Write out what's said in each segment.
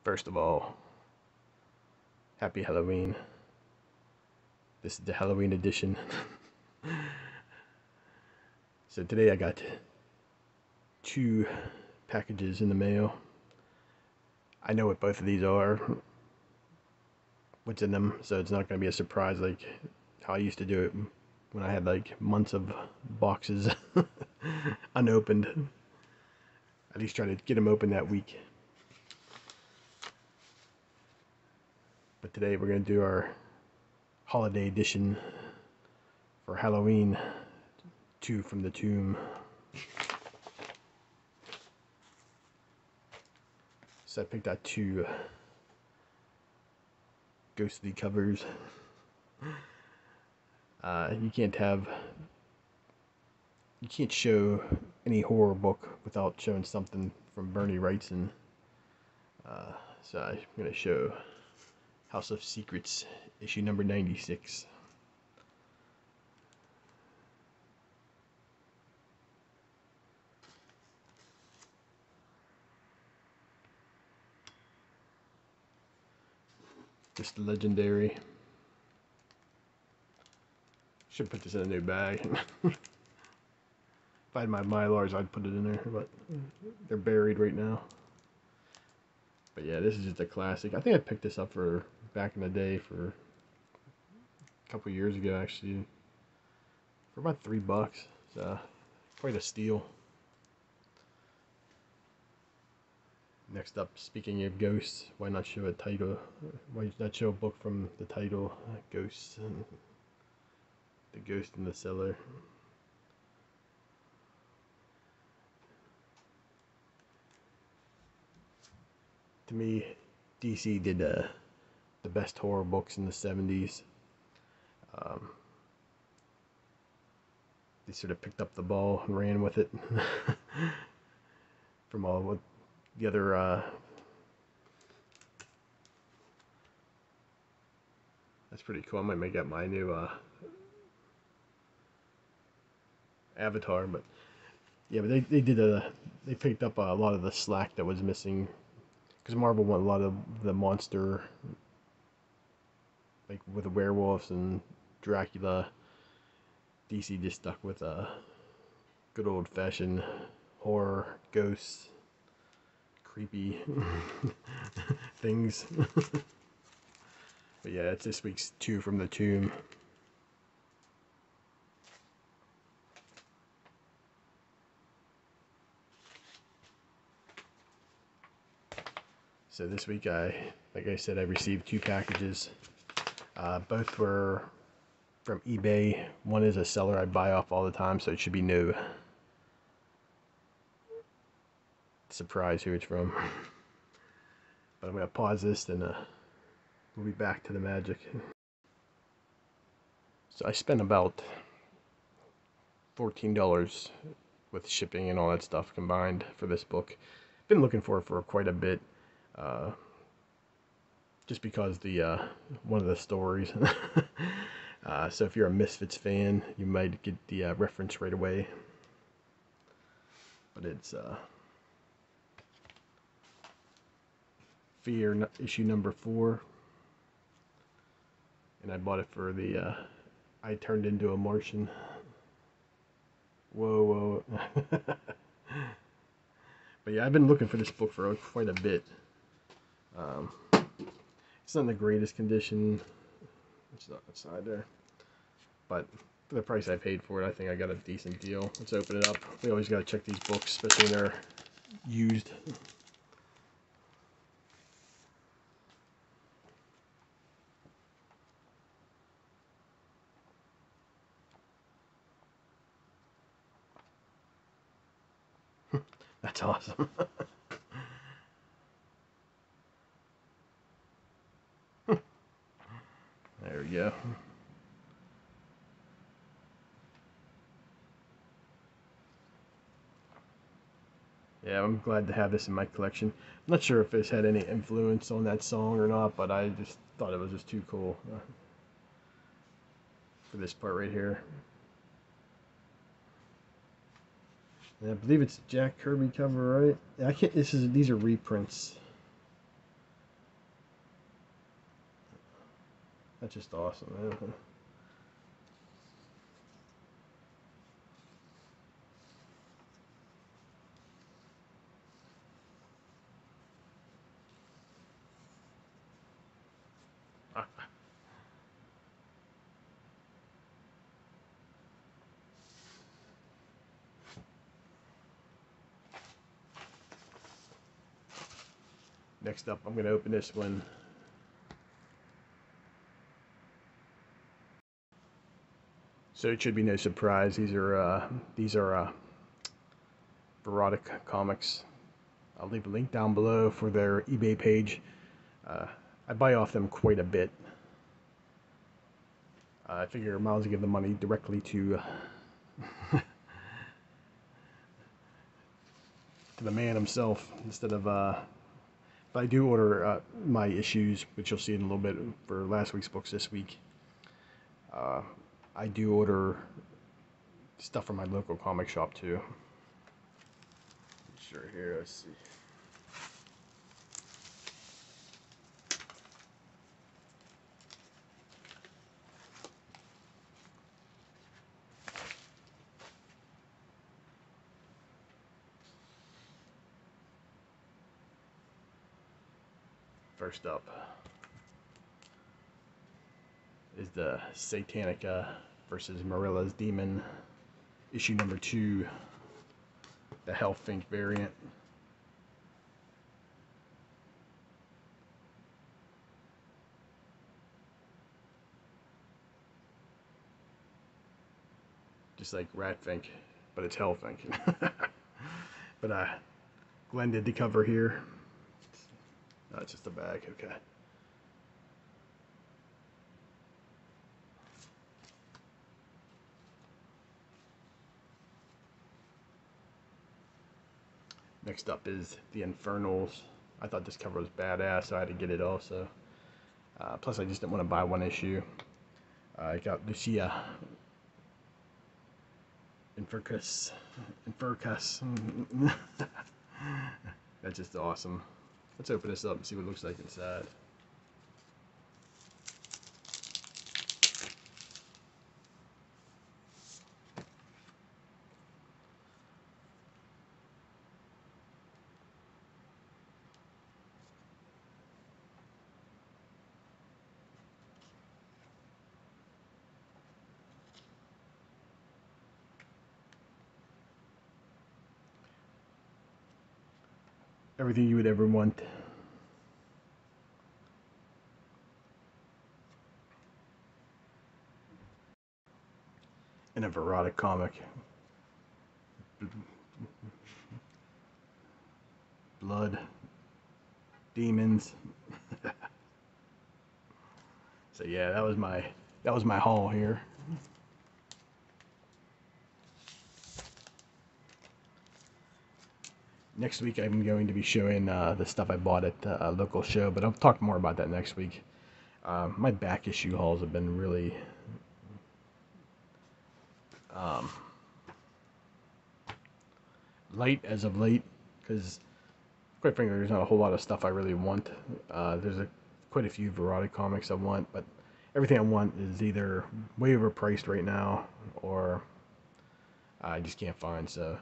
First of all, happy Halloween. This is the Halloween edition. So today I got two packages in the mail. I know what both of these are, what's in them, so it's not going to be a surprise like how I used to do it when I had like months of boxes unopened. At least try to get them open that week. But today we're going to do our holiday edition for Halloween, Two from the Tomb. So I picked out two ghostly covers. You can't show any horror book without showing something from Bernie Wrightson. So I'm going to show House of Secrets, issue number 96. Just legendary. Should put this in a new bag. If I had my Mylars, I'd put it in there, but they're buried right now. But yeah, this is just a classic. I think I picked this up for back in the day for a couple years ago, actually, for about $3. So quite a steal. Next up, speaking of ghosts, why not show a title? Why not show a book from the title, Ghosts, and The Ghost in the Cellar. To me, DC did the best horror books in the 70s. They sort of picked up the ball and ran with it from all what the other. That's pretty cool. I might make that my new avatar, but yeah, but they picked up a lot of the slack that was missing, because Marvel won a lot of the monster, like with the werewolves and Dracula. DC just stuck with good old fashioned horror, ghosts, creepy things. But yeah, it's this week's Two from the Tomb. So this week, like I said, I received two packages. Both were from eBay. One is a seller I buy off all the time, so it should be new. Surprise who it's from. But I'm going to pause this and we'll be back to the magic. So I spent about $14 with shipping and all that stuff combined for this book. Been looking for it for quite a bit. Just because the one of the stories. So if you're a Misfits fan, you might get the reference right away. But it's Fear issue number 4, and I bought it for the I Turned Into a Martian. Whoa. But yeah, I've been looking for this book for quite a bit. It's not in the greatest condition. It's not inside there, but for the price I paid for it, I think I got a decent deal. Let's open it up. We always got to check these books, especially when they're used. That's awesome. There we go. Yeah, I'm glad to have this in my collection. I'm not sure if this had any influence on that song or not, but I just thought it was just too cool for this part right here. And I believe it's Jack Kirby cover, right? I can't. These are reprints. That's just awesome, man. Next up, I'm going to open this one. So it should be no surprise. These are Verotic Comics. I'll leave a link down below for their eBay page. I buy off them quite a bit. I figure I might as well give the money directly to to the man himself instead of. But I do order my issues, which you'll see in a little bit for last week's books this week. I do order stuff from my local comic shop too. Sure, here, let's see. First up is the Satanica versus Marilla's Demon, issue number 2, the Hellfink variant. Just like Ratfink, but it's Hellfink. But Glenn did the cover here. Oh, it's just a bag, okay. Next up is the Infernals. I thought this cover was badass, so I had to get it also. Plus, I just didn't want to buy one issue. I got Lucia Infurcus. That's just awesome. Let's open this up and see what it looks like inside. Everything you would ever want. In a Verotic comic. Blood. Demons. So yeah, that was my haul here. Next week I'm going to be showing the stuff I bought at a local show, but I'll talk more about that next week. My back issue hauls have been really light as of late, because quite frankly there's not a whole lot of stuff I really want. There's quite a few Verotic comics I want, but everything I want is either way overpriced right now or I just can't find, so.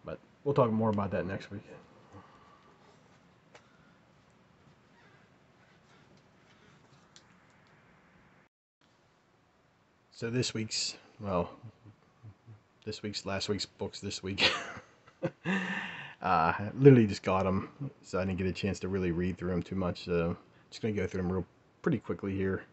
But we'll talk more about that next week. So last week's books this week. Literally just got them, so I didn't get a chance to really read through them too much. So just gonna go through them pretty quickly here.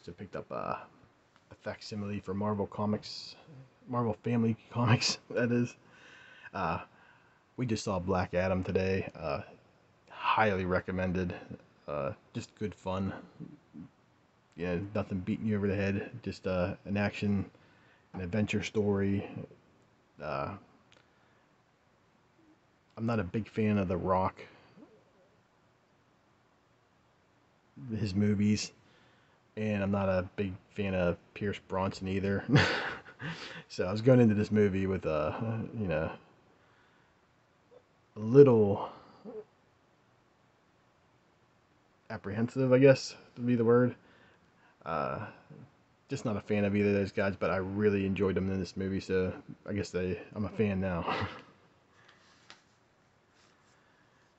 So picked up a facsimile for Marvel Family Comics. That is. We just saw Black Adam today. Highly recommended. Just good fun. Yeah, nothing beating you over the head. Just an action, an adventure story. I'm not a big fan of The Rock, his movies, and I'm not a big fan of Pierce Bronson either. So I was going into this movie with a little apprehensive, I guess would be the word. Uh, just not a fan of either of those guys, but I really enjoyed them in this movie, so I guess I'm a fan now.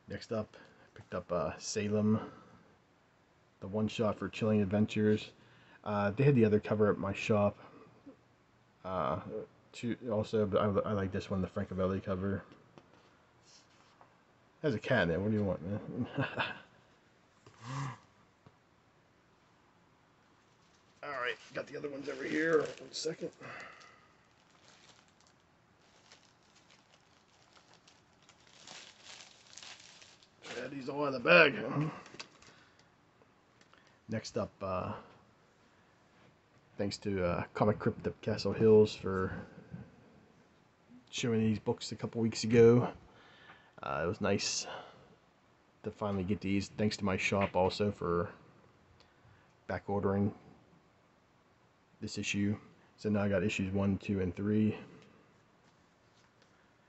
Next up, I picked up Salem, the one shot for Chilling Adventures. They had the other cover at my shop, uh, also, but I like this one, the Francovelli cover. There's a cat in there. What do you want, man? All right, got the other ones over here. 1 second. Add these all in the bag. Next up, thanks to Comic Crypt of Castle Hills for showing these books a couple weeks ago. It was nice to finally get these. Thanks to my shop also for back ordering this issue. So now I got issues 1, 2, and 3. I'm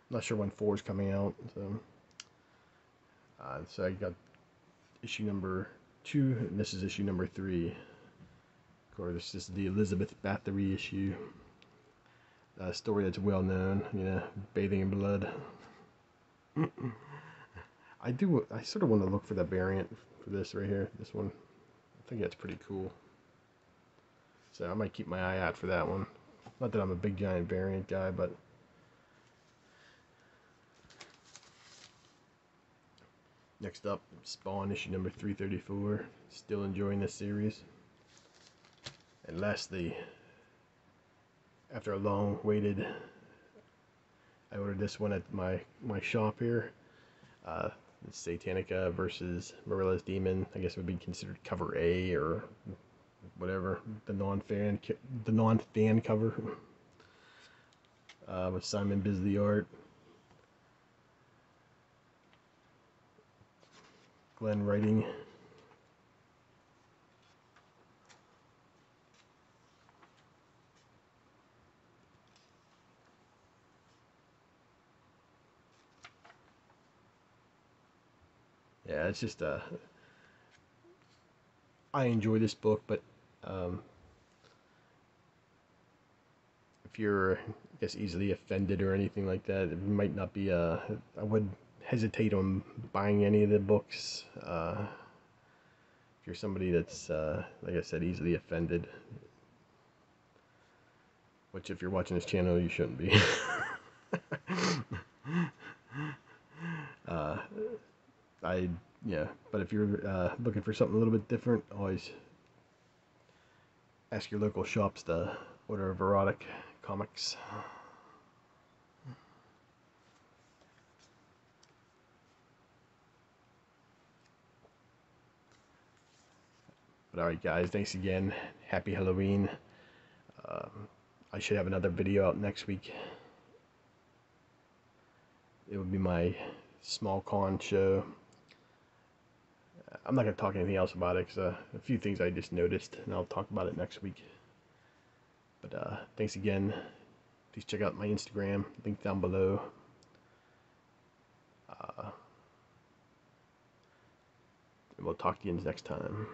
not sure when 4 is coming out. So I got issue number 2, and this is issue number 3. Of course, this is the Elizabeth Bathory issue. A story that's well known, bathing in blood. I sort of want to look for the variant for this right here. This one, I think that's pretty cool. So I might keep my eye out for that one. Not that I'm a big giant variant guy, but next up, Spawn issue number 334. Still enjoying this series. And lastly, after a long waited, I ordered this one at my shop here. Satanica versus Marilla's Demon. I guess it would be considered cover A or whatever, the non-fan cover, with Simon Bisley art, Glenn writing. Yeah, it's just I enjoy this book, but if you're, I guess, easily offended or anything like that, it might not be I would hesitate on buying any of the books. If you're somebody that's, like I said, easily offended, which if you're watching this channel, you shouldn't be. Yeah, but if you're looking for something a little bit different, always ask your local shops to order Verotic comics. But alright guys, thanks again. Happy Halloween. I should have another video out next week. It would be my small con show. I'm not going to talk anything else about it because a few things I just noticed, and I'll talk about it next week. But thanks again. Please check out my Instagram, link down below. And we'll talk to you next time.